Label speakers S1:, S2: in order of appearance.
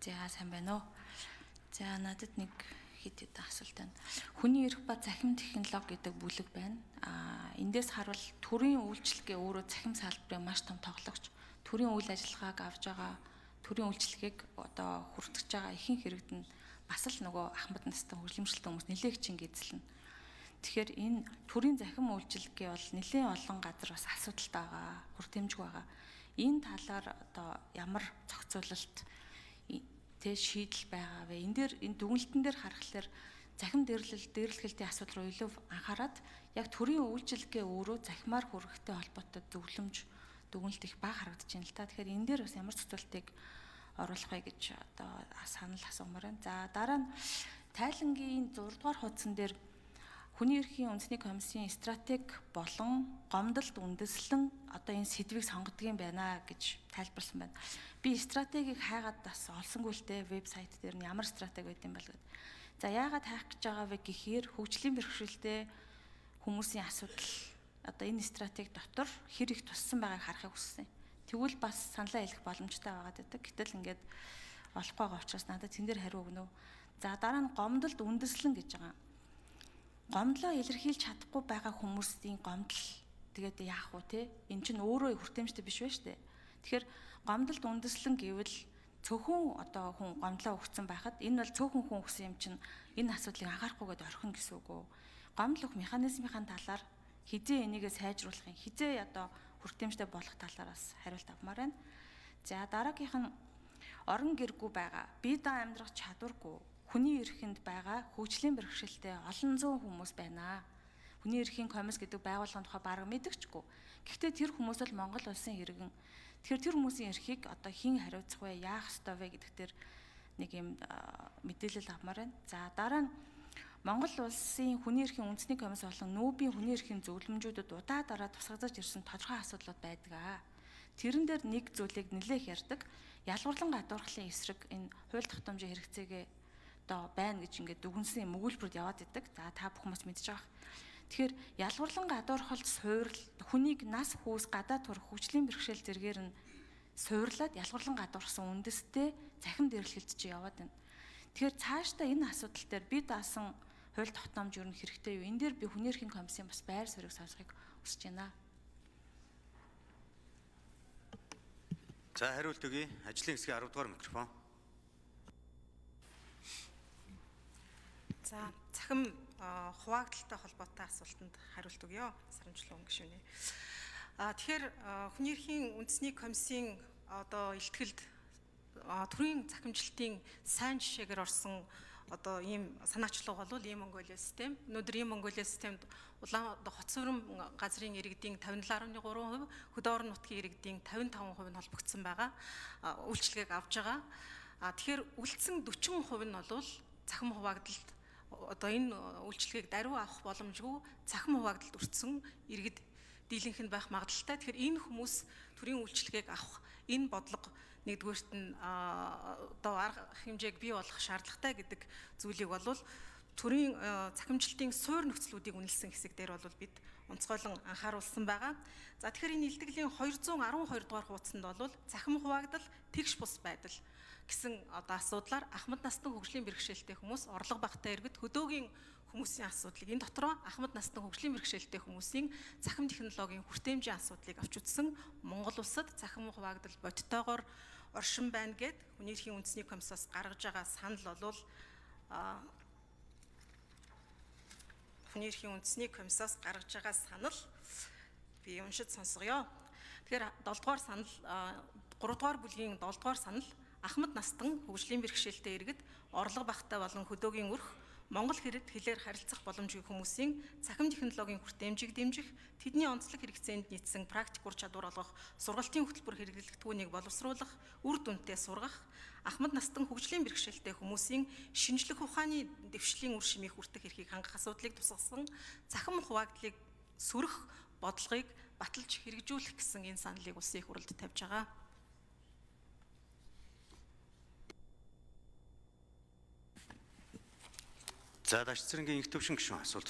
S1: За сайн байна уу. За надад нэг хэд асуулт байна. Хүний эрх ба захим технологи гэдэг бүлэг байна. Эндээс харвал төрийн үйлчлэгээ өөрөө захим салбарын маш том тоглогч. Төрийн үйл ажиллагааг авж байгаа, төрийн үйлчлэгийг одоо хүртэж байгаа ихэнх иргэд нь бас л нөгөө ахмад настай хөгжлөмжлөлтөө хүмүүс нэлээд хичээн эзэлнэ. Тэгэхээр энэ төрийн захим үйлчлэгээ бол нэлээд олон газар бас асуудалтай байгаа, хүртээмжгүй байгаа. Энэ талаар одоо ямар зохицуулалт шийдэл байгаа вэ? Энэ дээр энэ дүгнэлтэн дээр харахаар захим дээрлэхэлтийн асуудал руу илүү анхаарад яг төрийн үйлчлэгээ өөрөө захимаар хүргэхтэй холбоотой дүгнэлт их бага харагдаж байна л та. Тэгэхээр энэ дээр бас ямар зохицуултыг оруулах вэ гэж одоо санал асуумаар байна. За дараа нь Тайлангийн 6 дугаар хуудсан дээр Хүний эрхийн үндэсний комиссийн стратеги болон гомдолд үндэслэн одоо энэ сэдвийг сонгодог юм байна гэж тайлбарласан байна. Би стратегийг хайгаад бас олсонгүй л дээ вебсайт дээр нь ямар стратеги байд юм бол гэдэг. За яагаад хайх гэж байгаа вэ гэхээр хөгжлийн бэрхшээлтэй хүмүүсийн асуудал одоо энэ стратеги дотор хэр их туссан байгааг харахыг хүссэн. Тэгвэл бас саналаа хэлэх боломжтой байгаад байдаг. Гэтэл ингээд олохгүй байгаа учраас надад тэн дээр хариу өгнө. За дараа нь гомдолд үндэслэн гэж байгаа. Гомдлоо илэрхийлж чадахгүй байгаа хүмүүсийн гомдол тэгээд яах вэ те? Эн чинь өөрөө хүртээмжтэй биш байна шүү дээ. Тэгэхээр гомдолд үндэслэн гэвэл цөөхөн одоо хүн гомдлоо өгсөн байхад энэ бол цөөхөн хүн өгсөн юм чинь энэ асуудлыг анхаарахгүйгээд орхино гэсэн үг үү? Гомдол өгөх механизмын талаар хизээ энийгээ сайжруулахын хизээ одоо хүртээмжтэй болох талаар бас хариулт авмаар байна. За дараагийнх нь орон гэргүй байгаа, бие даан амьдрах чадваргүй хүний эрхэнд байгаа хөгжлийн бэрхшээлтэй олон зуун хүмүүс байна. Хүний эрхийн комисс гэдэг байгууллагын тухай бараг мэдэгчгүй. Гэхдээ тэр хүмүүс бол Монгол улсын иргэн. Тэгэхээр тэр хүмүүсийн эрхийг одоо хэн хариуцах вэ? Яах ёстой вэ гэдэг дээр нэг юм мэдээлэл авмаар байна. За дараа нь Монгол улсын хүний эрхийн үндэсний комисс болон нүүбийн хүний эрхийн зөвлөмжүүдэд удаа тусгагдаж ирсэн тодорхой асуудлууд байдаг. Тэрэн дээр нэг зүйлийг нэлээх ярьдаг. Ялгуурлан гадуурхлын эсрэг энэ хууль тогтоомжийн хэрэгцээгээ одоо байна гэж ингээд дүгнсэн өгүүлбэрүүд яваад идэг. За та бүхэн бас мэдж байгаа. Тэгэхээр ялгуурлан гадуурхалт суурил хүнийг нас хүүс гадаа турах хөгжлийн бэрхшээл зэргээр нь суурлаад ялгуурлан гадуурхсан үндэстэй захим дээрлэхэлт чи яваад байна. Тэгэхээр цаашдаа энэ асуудал дээр бид даасан хууль тогтоомж юу хэрэгтэй юу? Энэ дээр би хүний эрхийн комиссийн бас байр суурийг сонсохыг хүсэж байна.
S2: За хариулт өгье. Ажлын хэсгийн 10 дугаар микрофон.
S3: За захим хуваагдaltaй холбоотой асуултанд хариулт өгье. Сарамжлын гишүүний. Тэгэхээр хүний эрхийн үндэсний комиссийн одоо илтгэлд төрийн захимжилтын сайн жишээгээр орсон одоо ийм санаачлага бол ийм Монголиа систем. Өнөөдөр ийм Монголиа системд Улаанбаатар хотс өрөм газрын иргэдийн 57.3%, хөдөө орон нутгийн иргэдийн 55% нь холбогдсон байгаа. Үйлчлэгийг авж байгаа. Тэгэхээр үлдсэн 40% нь бол захим хуваагдалд одоо энэ үйлчлэгийг даруй авах боломжгүй захим хуваагдалд өртсөн иргэд дийлэнх нь байх магадaltaй. Тэгэхээр энэ хүмүүс төрийн үйлчлэгийг авах энэ бодлого нэгдүгээрт нь одоо арга хэмжээг бий болгох шаардлагатай гэдэг зүйлийг бол төрийн захимжилтын суур нөхцлүүдийг үнэлсэн хэсэг дээр бол бид онцгойлон анхааруулсан байгаа. За тэгэхээр энэ илтгэлийн 212 дугаар хуудсанд бол захим хуваагдал тэгш бус байдал гэсэн одоо асуудлаар ахмад насны хөгжлийн бэрхшээлтэй хүмүүс, орлого багтай иргэд, хөдөөгийн хүмүүсийн асуудлыг энэ дотроо ахмад насны хөгжлийн бэрхшээлтэй хүмүүсийн захим технологийн хүртээмжийн асуудлыг авч үзсэн Монгол улсад захим хуваагдал бодтойгоор оршин байна гэд хүний эрхийн үндэсний комиссаас гаргаж байгаа санал бол хүний эрхийн үндэсний комиссаас гаргаж байгаа санал би уншиж сонсгоё. Тэгэхээр 7 дугаар санал 3 дугаар бүлгийн 7 дугаар санал ахмад настан хөгжлийн бэрхшээлтэй иргэд, орлого багтай болон хөдөөгийн өрх Монгол хэлээр харилцах боломжгүй хүмүүсийн захим технологийн хүртээмжийг дэмжих, тэдний онцлог хэрэгцээнд нийцсэн практик ур чадвар олгох, сургалтын хөтөлбөр хэрэглэх түүнийг боловсруулах, үр дүнтэй сургах, ахмад настан хөгжлийн бэрхшээлтэй хүмүүсийн шинжлэх ухааны дэвшлийн үр шимийг хүртэх эрхийг хангах асуудлыг тусгасан захим хуваагдлыг сөрөх бодлогыг баталж хэрэгжүүлэх гэсэн энэ саналыг улсын их хурлд тавьж байгаа.
S2: За Дашцэрэнгийн их төвшин гишүүн асуулт